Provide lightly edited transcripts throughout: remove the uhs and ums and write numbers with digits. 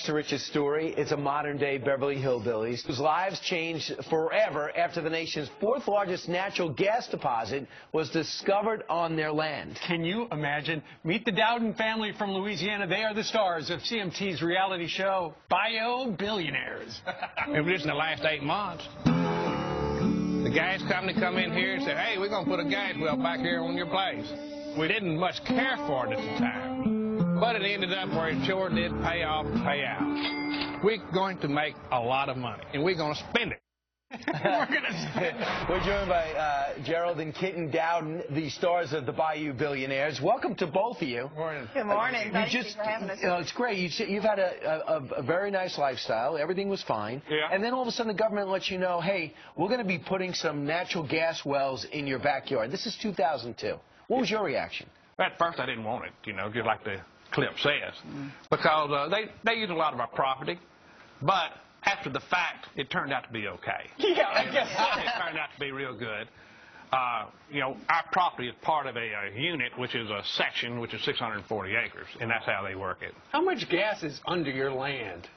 to Rich's story. It's a modern-day Beverly Hillbillies whose lives changed forever after the nation's fourth largest natural gas deposit was discovered on their land. Can you imagine? Meet the Dowden family from Louisiana. They are the stars of CMT's reality show, Bayou Billionaires. It was just in the last 8 months. The gas company come in here and said, hey, we're going to put a gas well back here on your place. We didn't much care for it at the time, but it ended up where it sure did pay off and pay out. We're going to make a lot of money, and we're going to spend it. We're joined by Gerald and Kitten Dowden, the stars of the Bayou Billionaires. Welcome to both of you. Morning. Good morning. Thank you for having us. It's great. You've had a very nice lifestyle. Everything was fine. Yeah. And then all of a sudden the government lets you know, hey, we're going to be putting some natural gas wells in your backyard. This is 2002. What was your reaction? At first, I didn't want it, you know, just like the clip says, because they use a lot of our property, but after the fact, it turned out to be okay. Yeah, I guess so. It turned out to be real good. You know, our property is part of a unit, which is a section, which is 640 acres, and that's how they work it. How much gas is under your land?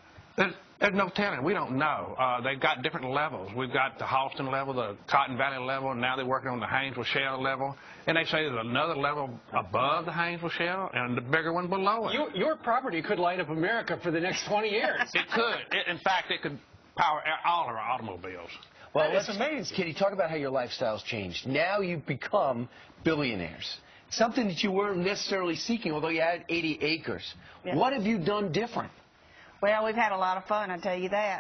There's no telling. We don't know. They've got different levels. We've got the Halston level, the Cotton Valley level, and now they're working on the Haynesville Shale level. And they say there's another level above the Haynesville Shale and the bigger one below it. Your property could light up America for the next 20 years. It could. In fact, it could power all of our automobiles. Well, That's amazing. Kitty, talk about how your lifestyle's changed. Now you've become billionaires. Something that you weren't necessarily seeking, although you had 80 acres. Yeah. What have you done different? Well, we've had a lot of fun, I tell you that.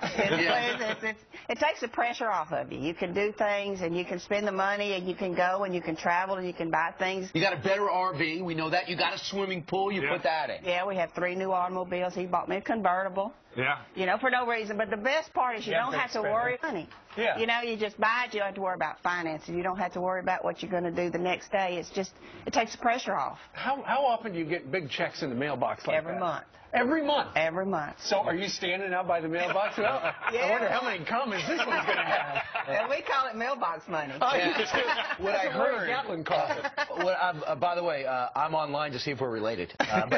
It takes the pressure off of you. You can do things, and you can spend the money, and you can go, and you can travel, and you can buy things. You got a better RV. We know that. You got a swimming pool. You put that in. Yeah, we have 3 new automobiles. He bought me a convertible. Yeah. You know, for no reason. But the best part is you don't have to worry about money. Yeah. You know, you just buy it. You don't have to worry about finances. You don't have to worry about what you're going to do the next day. It's just, it takes the pressure off. How often do you get big checks in the mailbox like Every that? month. Every month? Every month. So are you standing out by the mailbox? Well, Yeah. I wonder how many comments this one's going to have. And we call it mailbox money. Oh, Yeah. What I heard. Gatlin calls it. By the way, I'm online to see if we're related. I'm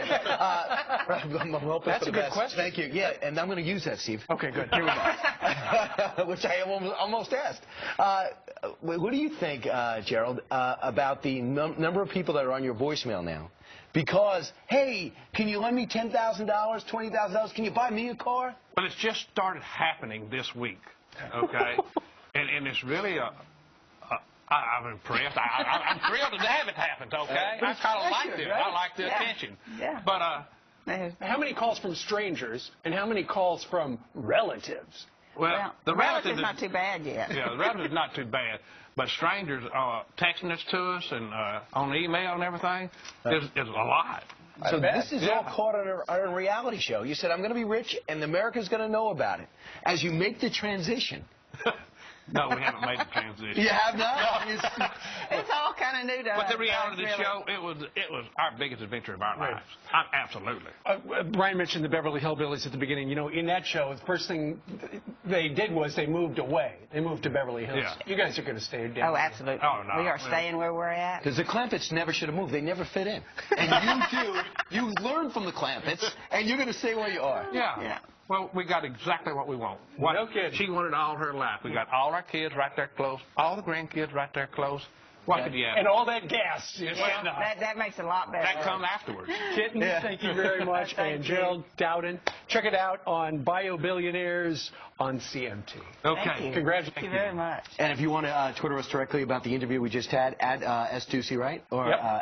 hoping That's for a the good best. question. Thank you. Yeah, and I'm going to use that, Steve. Okay, good. Here we go. Which I almost asked. What do you think, Gerald, about the number of people that are on your voicemail now? Because, hey, can you lend me $10,000, $20,000? Can you buy me a car? Well, it's just started happening this week, okay? and it's really I'm impressed. I'm thrilled to have it happen, okay? I kind of like it. I like the attention. Yeah. But How many calls from strangers and how many calls from relatives? well, the relative's not too bad yet. Yeah, the relative's not too bad. But strangers texting us to us and on email and everything is a lot. So this is all caught on a reality show. You said, I'm going to be rich, and America's going to know about it. As you make the transition. No, we haven't made the transition. You have not? No. It's all kind of new to us. But the reality really. show, it was our biggest adventure of our lives. Absolutely. Brian mentioned the Beverly Hillbillies at the beginning. You know, in that show, the first thing they did was they moved away. They moved to Beverly Hills. Yeah. You guys are going to stay down. Oh, absolutely. Oh, no. We are staying where we're at. Because the Clampetts never should have moved. They never fit in. And you do. You learn from the Clampetts, and you're going to stay where you are. Yeah. Well, we got exactly what we want. What No kidding. she wanted all her life. We got all our kids right there close, all the grandkids right there close. What could you ask? And all that gas. Yeah, that makes it a lot better. That comes afterwards. Kitten, thank you very much. Thank And you. Gerald Dowden, check it out on Bayou Billionaires on CMT. Okay. Thank you. Congratulations. Thank you very much. And if you want to Twitter us directly about the interview we just had, at S2C, right? Or, Yep.